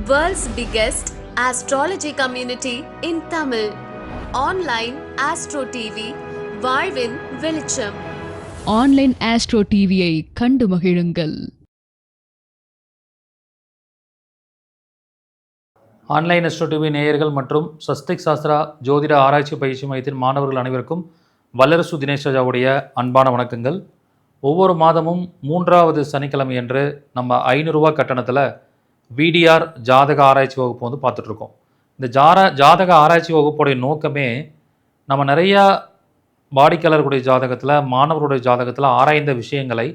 World's biggest astrology community in Tamil. Online Astro TV, வாழ்வின் வெளிச்சம். Online astro டிவியை கண்டு மகிழுங்கள். ஆன்லைன் அஸ்ட்ரோ டிவி நேயர்கள் மற்றும் ஸ்வஸ்திக் சாஸ்திரா ஜோதிட ஆராய்ச்சி பயிற்சி மையத்தின் மாணவர்கள் அனைவருக்கும் வல்லரசு தினேஷ் ராஜாவுடைய அன்பான வணக்கங்கள். ஒவ்வொரு மாதமும் 3வது சனிக்கிழமை என்று நம்ம 500 ரூபா கட்டணத்தில் விடிஆர் ஜாதக ஆராய்ச்சி வகுப்பு வந்து பார்த்துட்ருக்கோம். இந்த ஜாதக ஆராய்ச்சி வகுப்புடைய நோக்கமே நம்ம நிறையா வாடிக்கையாளர்களுடைய ஜாதகத்தில், மாணவர்களுடைய ஜாதகத்தில் ஆராய்ந்த விஷயங்களை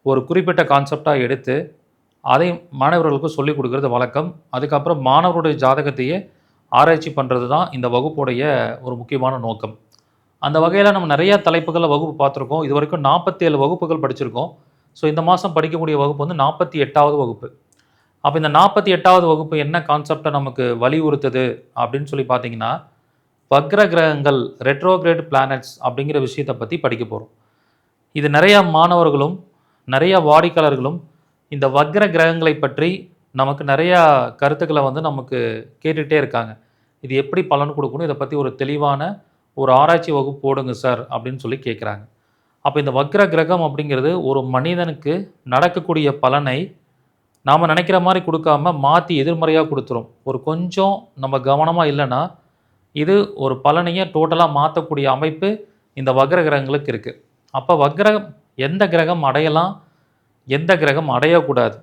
ஒரு குறிப்பிட்ட கான்செப்டாக எடுத்து அதை மாணவர்களுக்கு சொல்லிக் கொடுக்கறது வழக்கம். அதுக்கப்புறம் மாணவருடைய ஜாதகத்தையே ஆராய்ச்சி பண்ணுறது தான் இந்த வகுப்புடைய ஒரு முக்கியமான நோக்கம். அந்த வகையில் நம்ம நிறையா தலைப்புகளில் வகுப்பு பார்த்துருக்கோம். இது வரைக்கும் 47 வகுப்புகள் படிச்சிருக்கோம். ஸோ இந்த மாதம் படிக்கக்கூடிய வகுப்பு வந்து 48வது வகுப்பு. அப்போ இந்த 48வது வகுப்பு என்ன கான்செப்டை நமக்கு வலியுறுத்துது அப்படின்னு சொல்லி பார்த்தீங்கன்னா, வக்ர கிரகங்கள், ரெட்ரோகிரேட் பிளானட்ஸ் அப்படிங்கிற விஷயத்தை பற்றி படிக்க போகிறோம். இது நிறையா மாணவர்களும் நிறைய வாடிக்கையாளர்களும் இந்த வக்ர கிரகங்களை பற்றி நமக்கு நிறையா கருத்துக்களை வந்து நமக்கு கேட்டுகிட்டே இருக்காங்க. இது எப்படி பலன் கொடுக்கணும், இதை பற்றி ஒரு தெளிவான ஒரு ஆராய்ச்சி வகுப்பு போடுங்க சார் அப்படின்னு சொல்லி கேட்குறாங்க. அப்போ இந்த வக்ர கிரகம் அப்படிங்கிறது ஒரு மனிதனுக்கு நடக்கக்கூடிய பலனை நாம் நினைக்கிற மாதிரி கொடுக்காம மாற்றி எதிர்மறையாக கொடுத்துரும். ஒரு கொஞ்சம் நம்ம கவனமாக இல்லைன்னா இது ஒரு பலனையே டோட்டலாக மாற்றக்கூடிய அமைப்பு இந்த வக்ர கிரகங்களுக்கு இருக்குது. அப்போ வக்ரம் எந்த கிரகம் அடையலாம், எந்த கிரகம் அடையக்கூடாது,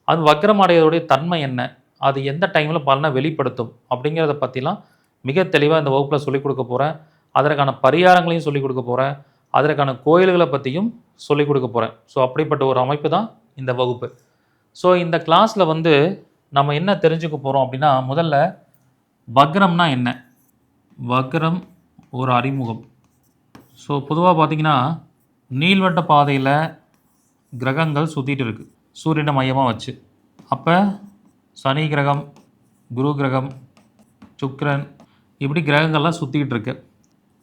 அது வக்ரம் அடையக்கூடிய தன்மை என்ன, அது எந்த டைமில் பலனை வெளிப்படுத்தும் அப்படிங்கிறத பற்றிலாம் மிக தெளிவாக இந்த வகுப்பில் சொல்லிக் கொடுக்க போகிறேன். அதற்கான பரிகாரங்களையும் சொல்லிக் கொடுக்க போகிறேன். அதற்கான கோயில்களை பற்றியும் சொல்லிக் கொடுக்க போகிறேன். ஸோ அப்படிப்பட்ட ஒரு அமைப்பு தான் இந்த வகுப்பு. ஸோ இந்த கிளாஸில் வந்து நம்ம என்ன தெரிஞ்சுக்க போகிறோம் அப்படின்னா, முதல்ல வக்ரம்னா என்ன, வக்ரம் ஒரு அறிமுகம். ஸோ பொதுவாக பார்த்திங்கன்னா நீள்வட்ட பாதையில் கிரகங்கள் சுற்றிட்டு இருக்குது சூரியனை மையமாக வச்சு. அப்போ சனி கிரகம், குரு கிரகம், சுக்கிரன், இப்படி கிரகங்கள்லாம் சுற்றிக்கிட்டு இருக்கு.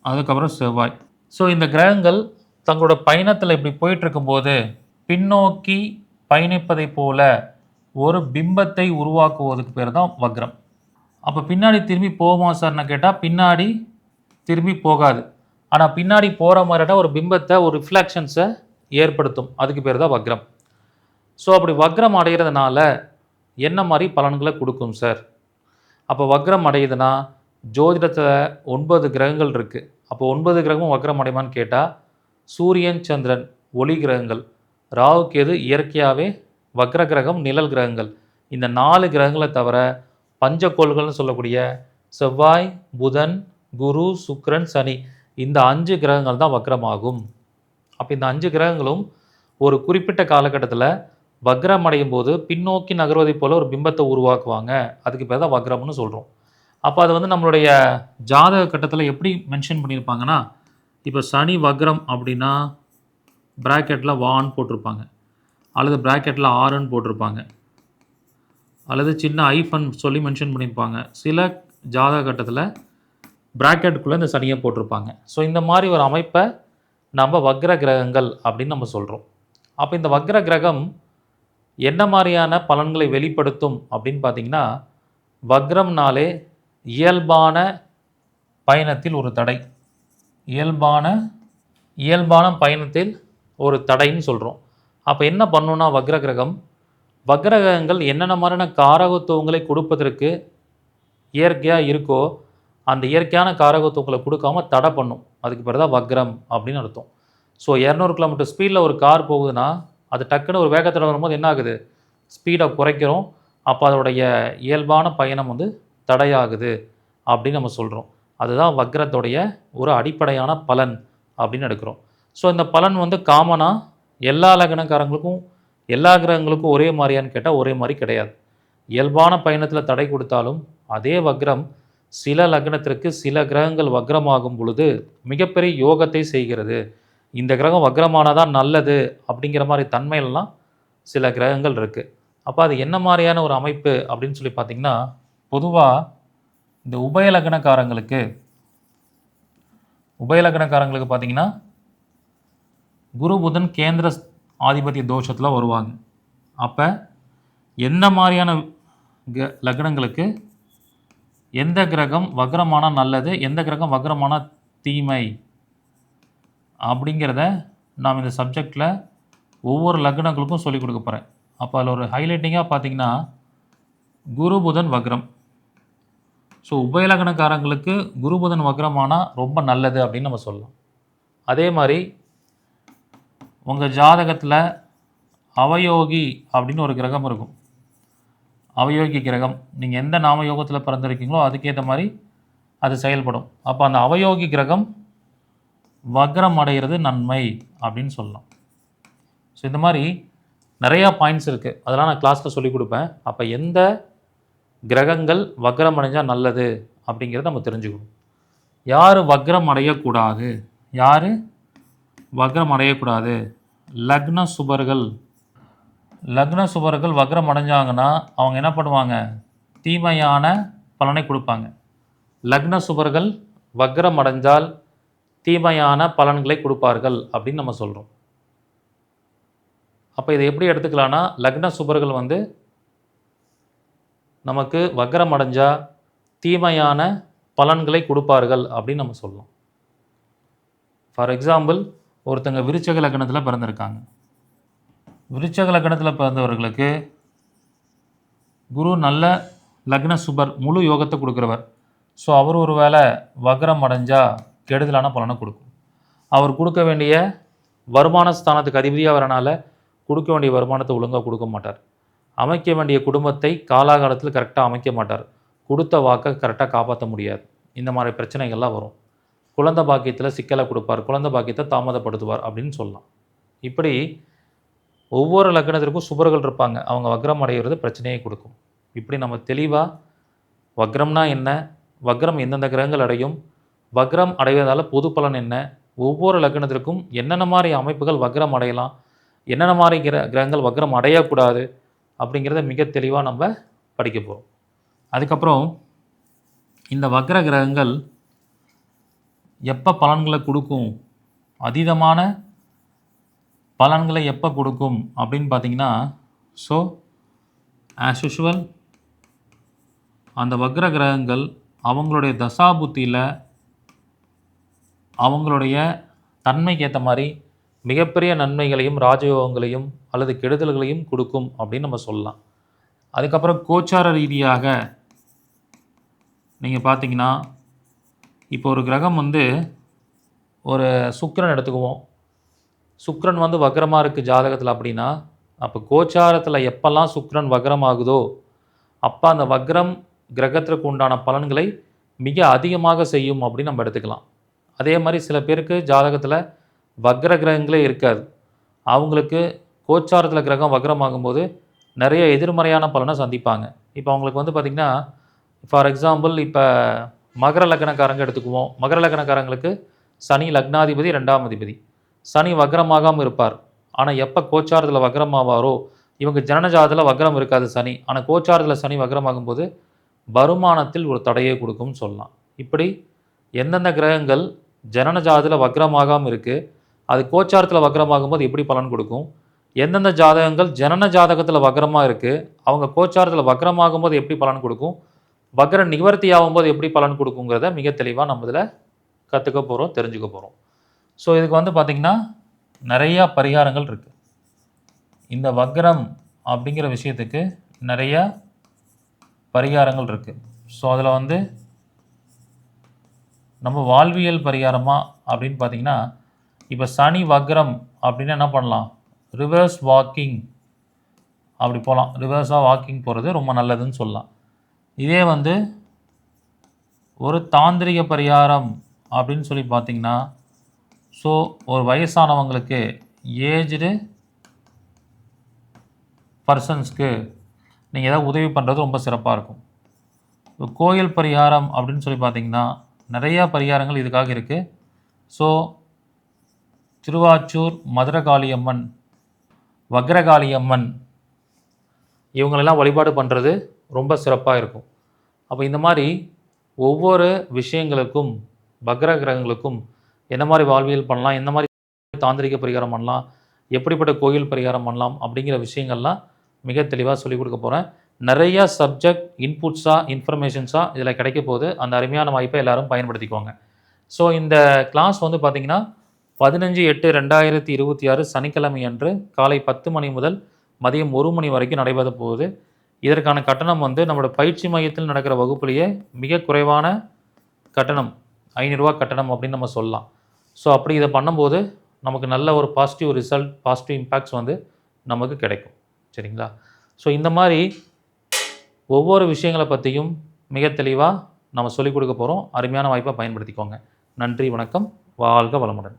அதுக்கப்புறம் செவ்வாய். ஸோ இந்த கிரகங்கள் தங்களோட பயணத்தில் இப்படி போயிட்டுருக்கும்போது பின்னோக்கி பயணிப்பதை போல ஒரு பிம்பத்தை உருவாக்குவதுக்கு பேர் தான் வக்ரம். அப்போ பின்னாடி திரும்பி போகுமா சார்னு கேட்டால் பின்னாடி திரும்பி போகாது. ஆனால் பின்னாடி போகிற மாதிரினா ஒரு பிம்பத்தை, ஒரு ரிஃப்ளெக்ஷன்ஸை ஏற்படுத்தும். அதுக்கு பேர் தான் வக்ரம். ஸோ அப்படி வக்ரம் அடைகிறதுனால என்ன மாதிரி பலன்களை கொடுக்கும் சார்? அப்போ வக்ரம் அடையுதுன்னா ஜோதிடத்தில் 9 கிரகங்கள் இருக்குது. அப்போ 9 கிரகமும் வக்ரம் அடையுமான்னு கேட்டால் சூரியன், சந்திரன் ஒளி கிரகங்கள், ராகு கேது இயற்கையாகவே வக்ர கிரகம், நிழல் கிரகங்கள். இந்த 4 கிரகங்களை தவிர பஞ்சக்கோள்கள்னு சொல்லக்கூடிய செவ்வாய், புதன், குரு, சுக்கிரன், சனி, இந்த 5 கிரகங்கள் தான் வக்ரமாகும். அப்போ இந்த 5 கிரகங்களும் ஒரு குறிப்பிட்ட காலகட்டத்தில் வக்ரம் அடையும் போது பின்னோக்கி நகர்வதை போல் ஒரு பிம்பத்தை உருவாக்குவாங்க. அதுக்கு பேர் தான் வக்ரம்னு சொல்கிறோம். அப்போ அது வந்து நம்மளுடைய ஜாதக கட்டத்தில் எப்படி மென்ஷன் பண்ணியிருப்பாங்கன்னா, இப்போ சனி வக்ரம் அப்படின்னா ப்ராக்கெட்டில் வான்னு போட்டிருப்பாங்க, அல்லது ப்ராக்கெட்டில் ஆறுன்னு போட்டிருப்பாங்க, அல்லது சின்ன ஐஃபன் சொல்லி மென்ஷன் பண்ணியிருப்பாங்க. சில ஜாதக கட்டத்தில் ப்ராக்கெட்டுக்குள்ளே இந்த சனியை போட்டிருப்பாங்க. ஸோ இந்த மாதிரி ஒரு அமைப்பை நம்ம வக்ர கிரகங்கள் அப்படின்னு நம்ம சொல்கிறோம். அப்போ இந்த வக்ர கிரகம் என்ன மாதிரியான பலன்களை வெளிப்படுத்தும் அப்படின்னு பார்த்திங்கன்னா, வக்ரம்னாலே இயல்பான பயணத்தில் ஒரு தடை, இயல்பான பயணத்தில் ஒரு தடைன்னு சொல்கிறோம். அப்போ என்ன பண்ணுன்னா வக்ர கிரகம், வக்ர கிரகங்கள் என்னென்ன மாதிரியான காரகத்துவங்களை கொடுப்பதற்கு இயற்கையாக இருக்கோ அந்த இயற்கையான காரகத்துவங்களை கொடுக்காம தடை பண்ணும். அதுக்கு பேர் தான் வக்ரம் அப்படின்னு அர்த்தம். ஸோ 200 கிலோமீட்டர் ஸ்பீடில் ஒரு கார் போகுதுன்னா அது டக்குன்னு ஒரு வேகத்தில் வரும்போது என்ன ஆகுது, ஸ்பீடை குறைக்கிறோம். அப்போ அதோடைய இயல்பான பயணம் வந்து தடையாகுது அப்படின்னு நம்ம சொல்கிறோம். அதுதான் வக்ரத்துடைய ஒரு அடிப்படையான பலன் அப்படின்னு எடுக்கிறோம். ஸோ இந்த பலன் வந்து காமனாக எல்லா லக்னக்காரங்களுக்கும் எல்லா கிரகங்களுக்கும் ஒரே மாதிரியான்னு கேட்டால் ஒரே மாதிரி கிடையாது. இயல்பான பயணத்தில் தடை கொடுத்தாலும் அதே வக்ரம் சில லக்னத்திற்கு சில கிரகங்கள் வக்ரமாகும் பொழுது மிகப்பெரிய யோகத்தை செய்கிறது. இந்த கிரகம் வக்ரமானதான் நல்லது அப்படிங்கிற மாதிரி தன்மையிலலாம் சில கிரகங்கள் இருக்குது. அப்போ அது என்ன மாதிரியான ஒரு அமைப்பு அப்படின்னு சொல்லி பார்த்திங்கன்னா, பொதுவாக இந்த உபயலக்னக்காரங்களுக்கு பார்த்திங்கன்னா குரு புதன் கேந்திர ஆதிபத்திய தோஷத்தில் வருவாங்க. அப்போ என்ன மாதிரியான லக்னங்களுக்கு எந்த கிரகம் வக்ரமான நல்லது, எந்த கிரகம் வக்ரமான தீமை அப்படிங்கிறத நாம் இந்த சப்ஜெக்டில் ஒவ்வொரு லக்னங்களுக்கும் சொல்லிக் கொடுக்க போகிறேன். அப்போ அதில் ஒரு ஹைலைட்டிங்காக பார்த்தீங்கன்னா குரு புதன் வக்ரம். ஸோ உபயலக்னக்காரங்களுக்கு குரு புதன் வக்ரமானால் ரொம்ப நல்லது அப்படின்னு நம்ம சொல்லலாம். அதே மாதிரி உங்கள் ஜாதகத்தில் அவயோகி அப்படின்னு ஒரு கிரகம் இருக்கும். அவயோகி கிரகம் நீங்கள் எந்த நாம யோகத்தில் பிறந்திருக்கீங்களோ அதுக்கேற்ற மாதிரி அது செயல்படும். அப்போ அந்த அவயோகி கிரகம் வக்ரம் அடைகிறது நன்மை அப்படின்னு சொல்லலாம். ஸோ இந்த மாதிரி நிறையா பாயிண்ட்ஸ் இருக்குது, அதெல்லாம் நான் கிளாஸில் சொல்லிக் கொடுப்பேன். அப்போ எந்த கிரகங்கள் வக்ரம் அடைஞ்சால் நல்லது அப்படிங்கிறத நம்ம தெரிஞ்சுக்கணும். யார் வக்ரம் அடையக்கூடாது, யார் வக்ரம் அடையக்கூடாது? லக்ன சுபர்கள். லக்ன சுபர்கள் வக்ரம் அடைஞ்சாங்கன்னா அவங்க என்ன பண்ணுவாங்க? தீமையான பலனை கொடுப்பாங்க. லக்ன சுபர்கள் வக்ரம் அடைஞ்சால் தீமையான பலன்களை கொடுப்பார்கள் அப்படின்னு நம்ம சொல்கிறோம். அப்போ இதை எப்படி எடுத்துக்கலான்னா, லக்ன சுபர்கள் வந்து நமக்கு வக்ரம் அடைஞ்சால் தீமையான பலன்களை கொடுப்பார்கள் அப்படின்னு நம்ம சொல்லலாம். ஃபார் எக்ஸாம்பிள், ஒருத்தங்க விருச்சக லக்னத்தில் பிறந்திருக்காங்க. விருச்சக லக்னத்தில் பிறந்தவர்களுக்கு குரு நல்ல லக்ன சுபர், முழு யோகத்தை கொடுக்குறவர். ஸோ அவர் ஒரு வேளை வக்ரம் அடைஞ்சால் கெடுதலான பலனை கொடுக்கும். அவர் கொடுக்க வேண்டிய வருமான ஸ்தானத்துக்கு அதிபதியாக வரனால கொடுக்க வேண்டிய வருமானத்தை ஒழுங்காக கொடுக்க மாட்டார். அமைக்க வேண்டிய குடும்பத்தை காலாகாலத்தில் கரெக்டாக அமைக்க மாட்டார். கொடுத்த வாக்கை கரெக்டாக காப்பாற்ற முடியாது. இந்த மாதிரி பிரச்சனைகள்லாம் வரும். குழந்தை பாக்கியத்தில் சிக்கலை கொடுப்பார், குழந்தை பாக்கியத்தை தாமதப்படுத்துவார் அப்படின்னு சொல்லலாம். இப்படி ஒவ்வொரு லக்னத்திற்கும் சுபர்கள் இருப்பாங்க, அவங்க வக்ரம் அடைகிறது பிரச்சனையை கொடுக்கும். இப்படி நம்ம தெளிவாக வக்ரம்னா என்ன, வக்ரம் எந்தெந்த கிரகங்கள் அடையும், வக்ரம் அடைவதால் பொது பலன் என்ன, ஒவ்வொரு லக்னத்திற்கும் என்னென்ன மாதிரி அமைப்புகள் வக்ரம் அடையலாம், என்னென்ன மாதிரி கிரகங்கள் வக்ரம் அடையக்கூடாது அப்படிங்கிறத மிக தெளிவாக நம்ம படிக்க போகிறோம். அதுக்கப்புறம் இந்த வக்ர கிரகங்கள் எப்போ பலன்களை கொடுக்கும், அதீதமான பலன்களை எப்போ கொடுக்கும் அப்படின்னு பார்த்தீங்கன்னா, ஸோ ஆஸ் யூஷுவல் அந்த வக்ர கிரகங்கள் அவங்களுடைய தசாபுத்தியில் அவங்களுடைய தன்மைக்கு ஏற்ற மாதிரி மிகப்பெரிய நன்மைகளையும் ராஜயோகங்களையும் அல்லது கெடுதல்களையும் கொடுக்கும் அப்படின்னு நம்ம சொல்லலாம். அதுக்கப்புறம் கோச்சார ரீதியாக நீங்கள் பார்த்தீங்கன்னா, இப்போ ஒரு கிரகம் வந்து ஒரு சுக்கிரன் எடுத்துக்குவோம். சுக்கிரன் வந்து வக்ரமாக இருக்குது ஜாதகத்தில் அப்படின்னா, அப்போ கோச்சாரத்தில் எப்போல்லாம் சுக்கிரன் வக்ரம் ஆகுதோ அப்போ அந்த வக்ரம் கிரகத்திற்கு உண்டான பலன்களை மிக அதிகமாக செய்யும் அப்படின்னு நம்ம எடுத்துக்கலாம். அதே மாதிரி சில பேருக்கு ஜாதகத்தில் வக்ர கிரகங்களே இருக்காது, அவங்களுக்கு கோச்சாரத்தில் கிரகம் வக்ரமாகும்போது நிறைய எதிர்மறையான பலனை சந்திப்பாங்க. இப்போ அவங்களுக்கு வந்து பார்த்திங்கன்னா, ஃபார் எக்ஸாம்பிள் இப்போ மகர லக்னக்காரங்க எடுத்துக்குவோம். மகர லக்னக்காரங்களுக்கு சனி லக்னாதிபதி 2ஆம் அதிபதி. சனி வக்ரமாகாமல் இருப்பார். ஆனால் எப்போ கோச்சாரத்தில் வக்ரமாவாரோ, இவங்க ஜனனஜாதத்தில் வக்ரம் இருக்காது சனி, ஆனால் கோச்சாரத்தில் சனி வக்ரமாகும்போது வருமானத்தில் ஒரு தடையை கொடுக்கும்னு சொல்லலாம். இப்படி எந்தெந்த கிரகங்கள் ஜனனஜாதத்தில் வக்ரமாகாமல் இருக்குது, அது கோச்சாரத்தில் வக்ரமாகும்போது எப்படி பலன் கொடுக்கும், எந்தெந்த ஜாதகங்கள் ஜனன ஜாதகத்தில் வக்ரமாக இருக்குது அவங்க கோச்சாரத்தில் வக்ரமாகும்போது எப்படி பலன் கொடுக்கும், வக்ர நிவர்த்தி ஆகும்போது எப்படி பலன் கொடுக்குங்கிறத மிக தெளிவாக நம்ம இதில் கற்றுக்க போகிறோம், தெரிஞ்சுக்க போகிறோம். ஸோ இதுக்கு வந்து பார்த்திங்கன்னா நிறையா பரிகாரங்கள் இருக்குது. இந்த வக்ரம் அப்படிங்கிற விஷயத்துக்கு நிறையா பரிகாரங்கள் இருக்குது. ஸோ அதில் வந்து நம்ம வாழ்வியல் பரிகாரமாக அப்படின்னு பார்த்திங்கன்னா, இப்போ சனி வக்ரம் அப்படின்னா என்ன பண்ணலாம், ரிவர்ஸ் வாக்கிங் அப்படி போகலாம். ரிவர்ஸாக வாக்கிங் போகிறது ரொம்ப நல்லதுன்னு சொல்லலாம். இதே வந்து ஒரு தாந்திரிக பரிகாரம் அப்படின்னு சொல்லி பார்த்திங்கன்னா, ஸோ ஒரு வயசானவங்களுக்கு ஏஜ்டு பர்சன்ஸ்க்கு நீங்கள் ஏதாவது உதவி பண்ணுறது ரொம்ப சிறப்பாக இருக்கும். இப்போ கோயில் பரிகாரம் அப்படின்னு சொல்லி பார்த்திங்கன்னா நிறையா பரிகாரங்கள் இதுக்காக இருக்குது. ஸோ திருவாச்சூர் மதுரகாளியம்மன், வக்ரகாளியம்மன் இவங்களெல்லாம் வழிபாடு பண்ணுறது ரொம்ப சிறப்பாக இருக்கும். அப்போ இந்த மாதிரி ஒவ்வொரு விஷயங்களுக்கும் வக்ர கிரகங்களுக்கும் என்ன மாதிரி வாழ்வியல் பண்ணலாம், என்ன மாதிரி தாந்திரிக பரிகாரம் பண்ணலாம், எப்படிப்பட்ட கோயில் பரிகாரம் பண்ணலாம் அப்படிங்கிற விஷயங்கள்லாம் மிக தெளிவாக சொல்லிக் கொடுக்க போகிறேன். நிறையா சப்ஜெக்ட் இன்புட்ஸாக இன்ஃபர்மேஷன்ஸாக இதில் கிடைக்க போது அந்த அருமையான வாய்ப்பை எல்லாரும் பயன்படுத்திக்கோங்க. ஸோ இந்த கிளாஸ் வந்து பார்த்திங்கன்னா 15/8/2026 சனிக்கிழமை அன்று காலை 10 மணி முதல் மதியம் 1 மணி வரைக்கும் நடைபெற போகுது. இதற்கான கட்டணம் வந்து நம்மளோட பயிற்சி மையத்தில் நடக்கிற வகுப்புலேயே மிக குறைவான கட்டணம், ₹500 கட்டணம் அப்படின்னு நம்ம சொல்லலாம். ஸோ அப்படி இதை பண்ணும்போது நமக்கு நல்ல ஒரு பாசிட்டிவ் ரிசல்ட், பாசிட்டிவ் இம்பேக்ட்ஸ் வந்து நமக்கு கிடைக்கும். சரிங்களா? ஸோ இந்த மாதிரி ஒவ்வொரு விஷயங்களை பற்றியும் மிக தெளிவாக நம்ம சொல்லிக் கொடுக்க போகிறோம். அருமையான வாய்ப்பை பயன்படுத்திக்கோங்க. நன்றி, வணக்கம், வாழ்க வளமுடன்.